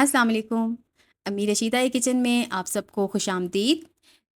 अस्सलाम वालेकुम। अम्मी रशीदा किचन में आप सबको खुश आमदीद।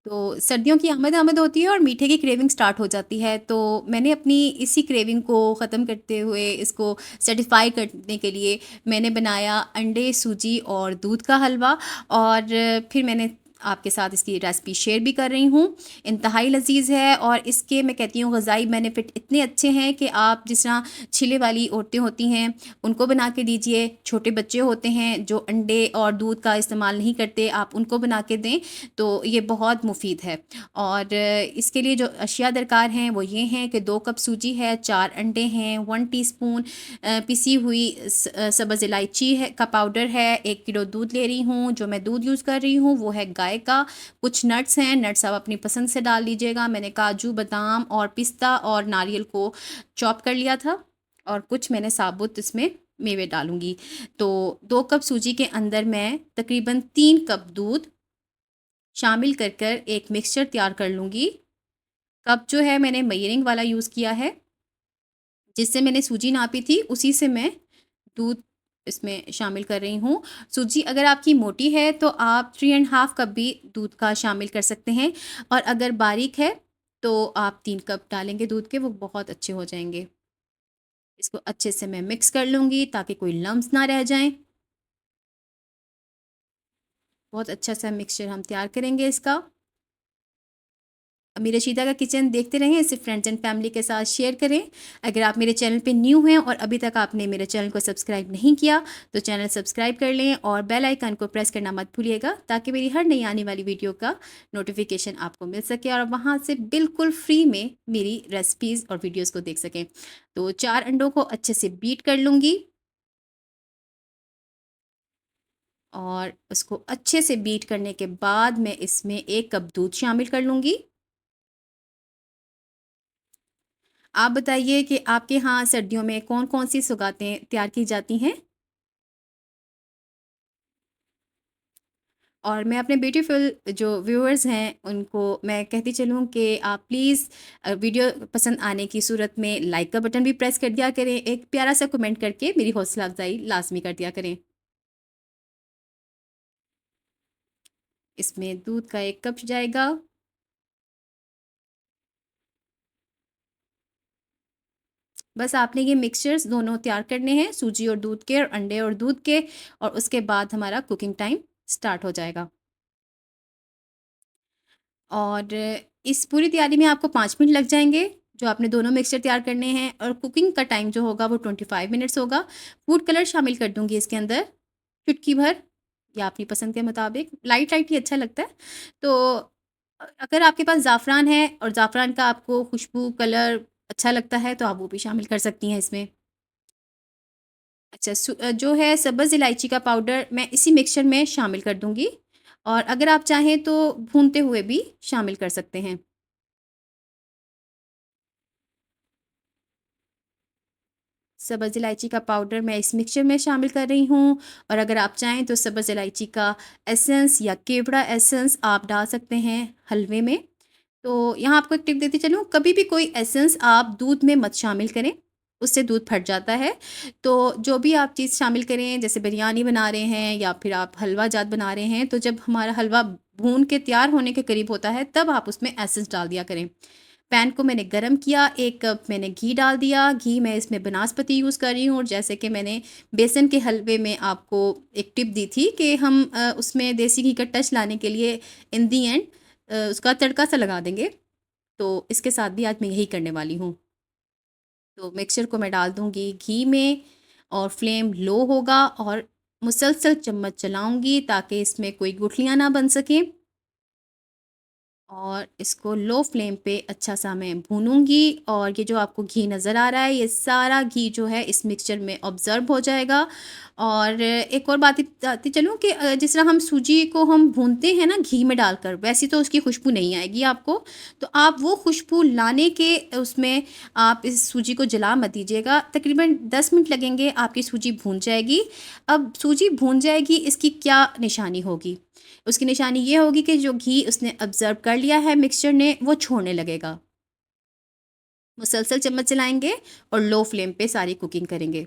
तो सर्दियों की आमद होती है और मीठे की क्रेविंग स्टार्ट हो जाती है, तो मैंने अपनी इसी क्रेविंग को ख़त्म करते हुए इसको सेटिस्फाई करने के लिए मैंने बनाया अंडे, सूजी और दूध का हलवा। और फिर मैंने आपके साथ इसकी रेसिपी शेयर भी कर रही हूँ। इंतहाई लजीज है और इसके मैं कहती हूँ ग़िज़ाई बेनिफिट इतने अच्छे हैं कि आप जिस तरह छिले वाली औरतें होती हैं उनको बना के दीजिए, छोटे बच्चे होते हैं जो अंडे और दूध का इस्तेमाल नहीं करते, आप उनको बना के दें तो ये बहुत मुफीद है। और इसके लिए जो अशिया दरकार हैं वो ये हैं कि 2 कप सूजी है, 4 अंडे हैं, 1 टीस्पून पिसी हुई सब्ज़ इलायची है का पाउडर है, 1 किलो दूध ले रही हूँ। जो मैं दूध यूज़ कर रही हूँ वो है गाय का। कुछ नट्स हैं, नट्स आप अपनी पसंद से डाल लीजिएगा। मैंने काजू, बादाम और पिस्ता और नारियल को चॉप कर लिया था और कुछ मैंने साबुत इसमें मेवे डालूँगी। तो 2 कप सूजी के अंदर मैं तकरीबन 3 कप दूध शामिल कर कर एक मिक्सचर तैयार कर लूँगी। कप जो है मैंने मेजरिंग वाला यूज़ किया है, जिससे मैंने सूजी नापी थी उसी से मैं दूध इसमें शामिल कर रही हूँ। सूजी अगर आपकी मोटी है तो आप 3 एंड हाफ़ कप भी दूध का शामिल कर सकते हैं, और अगर बारीक है तो आप 3 कप डालेंगे दूध के, वो बहुत अच्छे हो जाएँगे। इसको अच्छे से मैं मिक्स कर लूँगी ताकि कोई लम्स ना रह जाएँ। बहुत अच्छा सा मिक्सचर हम तैयार करेंगे इसका। अमीर रशीदा का किचन देखते रहें, इसे फ्रेंड्स एंड फैमिली के साथ शेयर करें। अगर आप मेरे चैनल पे न्यू हैं और अभी तक आपने मेरे चैनल को सब्सक्राइब नहीं किया तो चैनल सब्सक्राइब कर लें और बेल आइकन को प्रेस करना मत भूलिएगा, ताकि मेरी हर नई आने वाली वीडियो का नोटिफिकेशन आपको मिल सके और वहाँ से बिल्कुल फ्री में मेरी रेसिपीज़ और वीडियोज़ को देख सकें। तो 4 अंडों को अच्छे से बीट कर लूँगी और उसको अच्छे से बीट करने के बाद मैं इसमें 1 कप दूध शामिल कर लूँगी। आप बताइए कि आपके यहाँ सर्दियों में कौन-कौन सी सौगातें तैयार की जाती हैं? और मैं अपने ब्यूटीफुल जो व्यूअर्स हैं उनको मैं कहती चलूँ कि आप प्लीज़ वीडियो पसंद आने की सूरत में लाइक का बटन भी प्रेस कर दिया करें। एक प्यारा सा कमेंट करके मेरी हौसला अफ़ज़ाई लाज़मी कर दिया करें। इसमें दूध का 1 कप जाएगा। बस आपने ये मिक्सचर्स दोनों तैयार करने हैं, सूजी और दूध के और अंडे और दूध के, और उसके बाद हमारा कुकिंग टाइम स्टार्ट हो जाएगा। और इस पूरी तैयारी में आपको 5 मिनट लग जाएँगे, जो आपने दोनों मिक्सचर तैयार करने हैं, और कुकिंग का टाइम जो होगा वो 25 मिनट्स होगा। फूड कलर शामिल कर दूँगी इसके अंदर, चुटकी भर या अपनी पसंद के मुताबिक, लाइट-लाइट ही अच्छा लगता है। तो अगर आपके पास ज़ाफ़रान है और ज़ाफ़रान का आपको खुशबू, कलर अच्छा लगता है तो आप वो भी शामिल कर सकती हैं इसमें। अच्छा जो है सब्ज़ इलायची का पाउडर मैं इसी मिक्सचर में शामिल कर दूँगी, और अगर आप चाहें तो भूनते हुए भी शामिल कर सकते हैं। सब्ज़ इलायची का पाउडर मैं इस मिक्सचर में शामिल कर रही हूँ, और अगर आप चाहें तो सब्ज़ इलायची का एसेंस या केवड़ा एसेंस आप डाल सकते हैं हलवे में। तो यहाँ आपको एक टिप देती चलूँ, कभी भी कोई एसेंस आप दूध में मत शामिल करें, उससे दूध फट जाता है। तो जो भी आप चीज़ शामिल करें, जैसे बिरयानी बना रहे हैं या फिर आप हलवा जात बना रहे हैं, तो जब हमारा हलवा भून के तैयार होने के करीब होता है तब आप उसमें एसेंस डाल दिया करें। पैन को मैंने गरम किया, 1 कप मैंने घी डाल दिया। घी मैं इसमें बनास्पति यूज़ कर रही हूँ, और जैसे कि मैंने बेसन के हलवे में आपको एक टिप दी थी कि हम उसमें देसी घी का टच लाने के लिए इन दी एंड उसका तड़का सा लगा देंगे। तो इसके साथ भी आज मैं यही करने वाली हूँ। तो मिक्सचर को मैं डाल दूँगी घी में, और फ्लेम लो होगा, और मुसलसल चम्मच चलाऊँगी ताकि इसमें कोई गुठलियाँ ना बन सकें, और इसको लो फ्लेम पे अच्छा सा मैं भूनूंगी। और ये जो आपको घी नज़र आ रहा है, ये सारा घी जो है इस मिक्सचर में ऑब्ज़र्व हो जाएगा। और एक और बात बताती चलूँ कि जिस तरह हम सूजी को हम भूनते हैं ना घी में डालकर, वैसी तो उसकी खुशबू नहीं आएगी आपको। तो आप वो खुशबू लाने के उसमें आप इस सूजी को जला मत दीजिएगा। तकरीबन 10 मिनट लगेंगे, आपकी सूजी भून जाएगी। अब सूजी भून जाएगी, इसकी क्या निशानी होगी? उसकी निशानी ये होगी कि जो घी उसने ऑब्ज़र्व कर लिया है मिक्सचर ने, वो छोड़ने लगेगा। मुसलसल चम्मच चलाएँगे और लो फ्लेम पे सारी कुकिंग करेंगे।